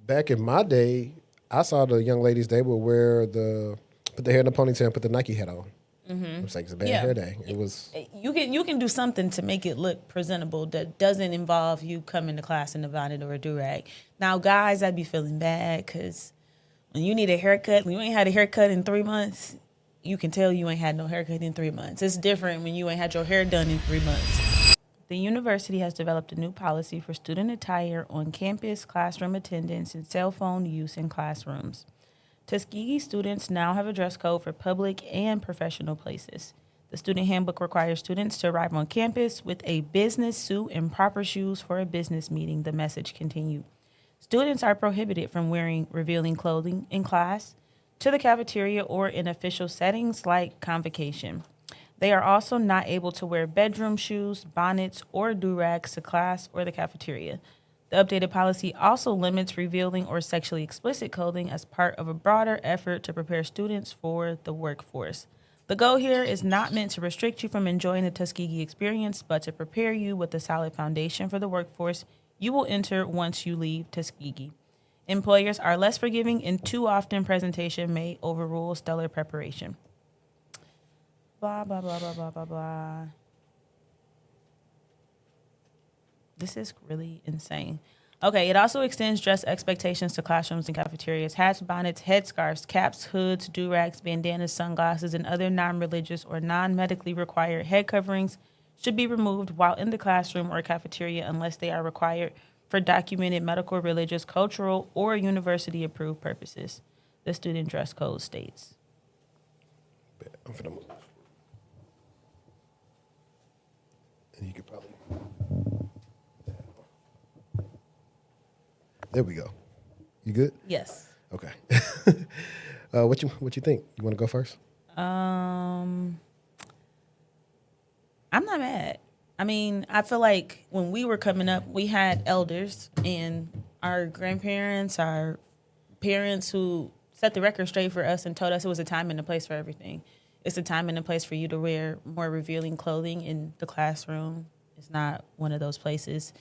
back in my day, I saw the young ladies, they would put their hair in a ponytail and put the Nike hat on. It was like, it's a bad hair day. It was. You can do something to make it look presentable that doesn't involve you coming to class in a bonnet or a durag. Now, guys, I'd be feeling bad because when you need a haircut, when you ain't had a haircut in 3 months, you can tell you ain't had no haircut in 3 months. It's different when you ain't had your hair done in 3 months. The university has developed a new policy for student attire on campus, classroom attendance, and cell phone use in classrooms. Tuskegee students now have a dress code for public and professional places. The student handbook requires students to arrive on campus with a business suit and proper shoes for a business meeting, the message continued. Students are prohibited from wearing revealing clothing in class, to the cafeteria, or in official settings like convocation. They are also not able to wear bedroom shoes, bonnets, or durags to class or the cafeteria. The updated policy also limits revealing or sexually explicit clothing as part of a broader effort to prepare students for the workforce. The goal here is not meant to restrict you from enjoying the Tuskegee experience, but to prepare you with a solid foundation for the workforce you will enter once you leave Tuskegee. Employers are less forgiving, and too often presentation may overrule stellar preparation. Blah, blah, blah, blah, blah, blah, blah. This is really insane. Okay, it also extends dress expectations to classrooms and cafeterias. Hats, bonnets, headscarves, caps, hoods, durags, bandanas, sunglasses, and other non-religious or non-medically required head coverings should be removed while in the classroom or cafeteria unless they are required for documented medical, religious, cultural, or university-approved purposes, the student dress code states. I'm finna move. And you could probably. There we go. You good? Yes. Okay. What you think? You want to go first? I'm not mad. I mean, I feel like when we were coming up, we had elders and our grandparents, our parents who set the record straight for us and told us it was a time and a place for everything. It's a time and a place for you to wear more revealing clothing in the classroom. It's not one of those places.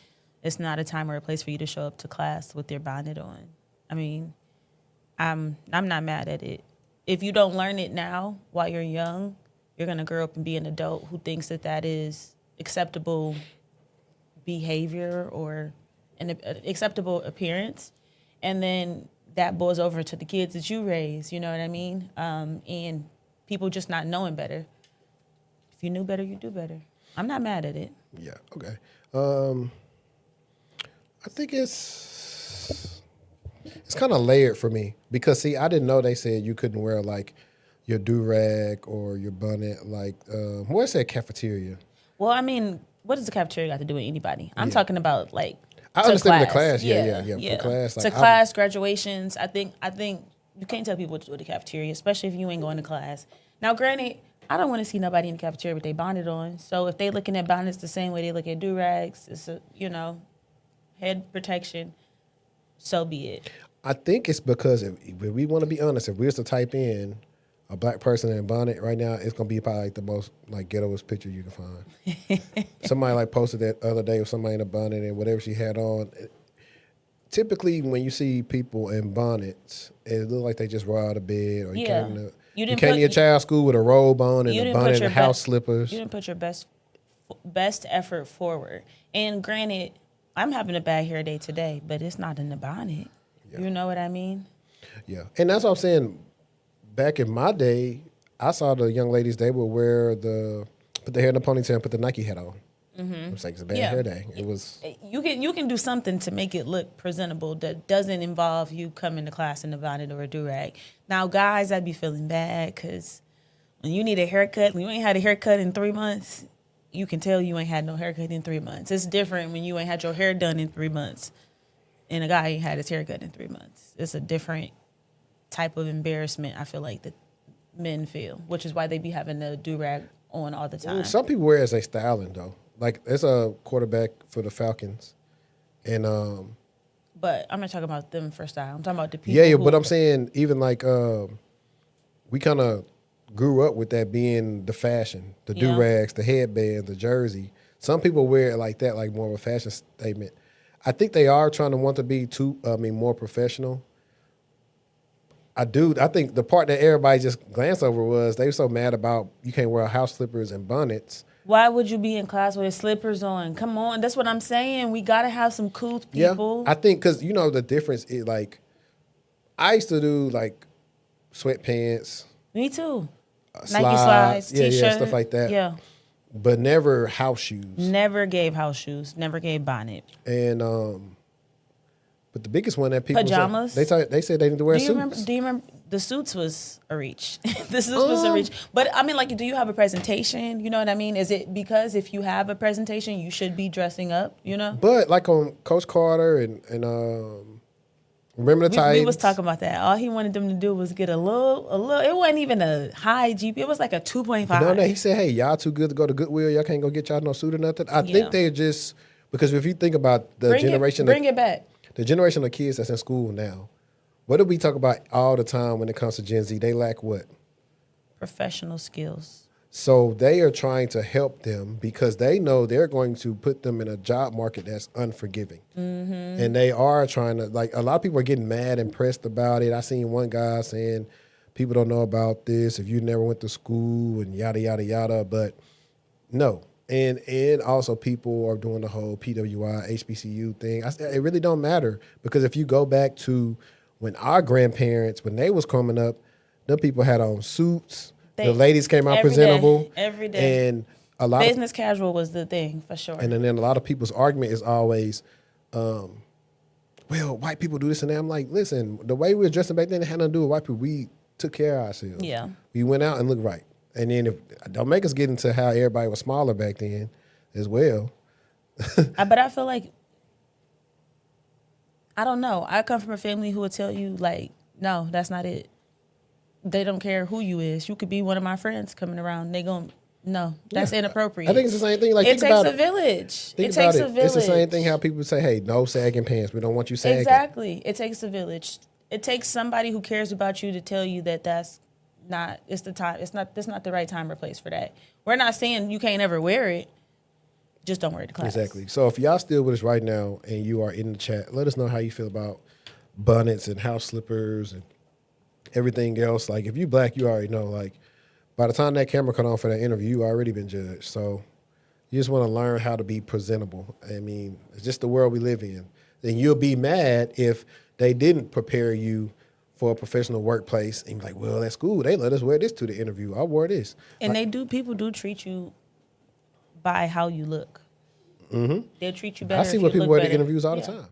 It's not a time or a place for you to show up to class with your bonnet on. I mean, I'm not mad at it. If you don't learn it now while you're young, you're going to grow up and be an adult who thinks that that is acceptable behavior or an acceptable appearance. And then that boils over to the kids that you raise, you know what I mean? And people just not knowing better. If you knew better, you do better. I'm not mad at it. Yeah, okay. I think it's kind of layered for me because, see, I didn't know they said you couldn't wear, like, your do-rag or your bonnet, like, what is that, cafeteria? Well, I mean, what does the cafeteria got to do with anybody? I'm talking about, like, I understand the class. Yeah. For class. Like, to class, graduations, I think you can't tell people what to do with the cafeteria, especially if you ain't going to class. Now, granted, I don't want to see nobody in the cafeteria with their bonnet on. So if they looking at bonnets the same way they look at do-rags, it's a, head protection, so be it. I think it's because if we want to be honest, if we was to type in a black person in a bonnet right now, it's gonna be probably like the most like ghettoest picture you can find. Somebody like posted that other day of somebody in a bonnet and whatever she had on. Typically, when you see people in bonnets, it looks like they just rolled out of bed, or you came to your child's school with a robe on and a bonnet and house slippers. You didn't put your best effort forward. And granted, I'm having a bad hair day today, but it's not in the bonnet. Yeah. You know what I mean? Yeah. And that's what I'm saying. Back in my day, I saw the young ladies, they would put their hair in a ponytail and put the Nike hat on. Mm-hmm. It was like, it's a bad hair day. It was. You can do something to make it look presentable that doesn't involve you coming to class in a bonnet or a durag. Now, guys, I'd be feeling bad because when you need a haircut, when you ain't had a haircut in 3 months, you can tell you ain't had no haircut in 3 months. It's different when you ain't had your hair done in 3 months and a guy ain't had his haircut in 3 months. It's a different type of embarrassment, I feel like, that men feel, which is why they be having the do-rag on all the time. Well, some people wear it as a styling, though. Like, there's a quarterback for the Falcons. And but I'm not talking about them for style. I'm talking about the people. Yeah, but I'm saying even like we kind of grew up with that being the fashion, the do-rags, the headband, the jersey. Some people wear it like that, like more of a fashion statement. I think they are trying to want to be more professional. I think the part that everybody just glanced over was they were so mad about you can't wear house slippers and bonnets. Why would you be in class with slippers on? Come on, that's what I'm saying. We gotta have some cool people. Yeah, I think because the difference is like I used to do like sweatpants. Me too. Slides, Nike slides, t-shirt, stuff like that. Yeah. But never house shoes. Never gave house shoes. Never gave bonnet. And but the biggest one that people pajamas. They said they need to wear suits. Do you remember the suits was a reach? The suits was a reach. But I mean, like, do you have a presentation? You know what I mean? Is it because if you have a presentation, you should be dressing up? You know. But like on Coach Carter and remember the Titans? We was talking about that. All he wanted them to do was get a little. It wasn't even a high GP. It was like a 2.5. No, he said, "Hey, y'all too good to go to Goodwill. Y'all can't go get y'all no suit or nothing." I think they're just because if you think about the generation, bring it back. The generation of kids that's in school now, what do we talk about all the time when it comes to Gen Z? They lack what? Professional skills. So they are trying to help them because they know they're going to put them in a job market that's unforgiving. Mm-hmm. And they are trying to, like, a lot of people are getting mad and pressed about it. I seen one guy saying, people don't know about this if you never went to school and yada, yada, yada. But no. And also people are doing the whole PWI, HBCU thing. It really don't matter because if you go back to when our grandparents, when they was coming up, them people had on suits. The ladies came out presentable. Every day. And a lot business casual was the thing for sure. And then a lot of people's argument is always, well, white people do this and that. I'm like, listen, the way we were dressing back then, it had nothing to do with white people. We took care of ourselves. Yeah. We went out and looked right. And then don't make us get into how everybody was smaller back then as well. But I feel like, I don't know. I come from a family who would tell you, like, no, that's not it. They don't care who you is. You could be one of my friends coming around. No, that's inappropriate. I think it's the same thing. Like, it takes a village. It takes a village. It's the same thing how people say, hey, no sagging pants. We don't want you sagging. Exactly. It takes a village. It takes somebody who cares about you to tell you that that's not the right time or place for that. We're not saying you can't ever wear it. Just don't wear it to class. Exactly. So if y'all still with us right now and you are in the chat, let us know how you feel about bonnets and house slippers and everything else. Like, if you black, you already know, like, by the time that camera cut on for that interview, you already been judged. So you just want to learn how to be presentable. I mean, it's just the world we live in. Then you'll be mad if they didn't prepare you for a professional workplace, and you're like, well, at school, they let us wear this to the interview. I wore this. And people do treat you by how you look. Mm-hmm. They'll treat you better. I see what people wear to interviews all the time.